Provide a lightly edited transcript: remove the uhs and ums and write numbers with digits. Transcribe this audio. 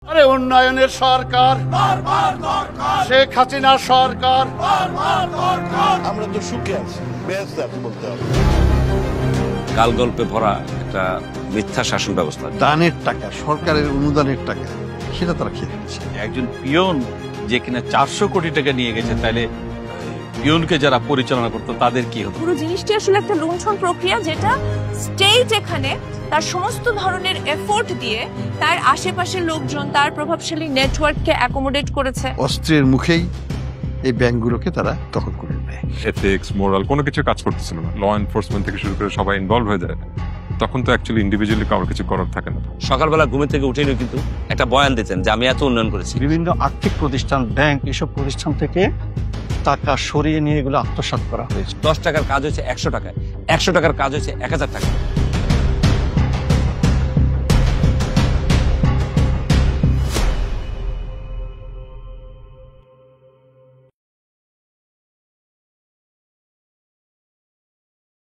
আরে উন্নয়নের সরকার, শেখ হাসিনা সরকার, আমরা তো সুখে আছি, বেশ আছে বলতে হবে। কাল গল্পে ভরা একটা মিথ্যা শাসন ব্যবস্থা। দানের টাকা, সরকারের অনুদানের টাকা, সেটা তারা খেয়ে দিচ্ছে। একজন পিয়ন যে কিনা 400 কোটি টাকা নিয়ে গেছে, তাহলে পিয়নকে যারা পরিচালনা করতো তাদের কি হতো? পুরো জিনিসটি আসলে একটা লুণ্ঠন প্রক্রিয়া, যেটা স্টেট এখানে তার সমস্ত ধরনের এফোর্ট দিয়ে তার আশেপাশের লোকজন, তার প্রভাবশালী নেটওয়ার্ককে অ্যাকোমোডেট করেছে। অস্ত্রের মুখেই এই ব্যাংকগুলোকে তারা দখল করে নেয়। এথিক্স, মোরাল কোনো কিছু কাজ করতেছিল না। ল এনফোর্সমেন্ট থেকে শুরু করে সবাই ইনভলভ হয়ে যায়। তখন তো অ্যাকচুয়ালি ইন্ডিভিজুয়ালি কারোর কিছু করার থাকে না। সকালবেলা ঘুমের থেকে উঠেই কিন্তু একটা বয়ান দিতেন যে আমি এত উন্নয়ন করেছি। বিভিন্ন আর্থিক প্রতিষ্ঠান, ব্যাংক, এসব প্রতিষ্ঠান থেকে টাকা সরিয়ে নিয়ে এগুলো আত্মসাৎ করা হয়েছে। 10 টাকার কাজ হয়েছে 100 টাকায়, 100 টাকার কাজ হয়েছে 1000 টাকা।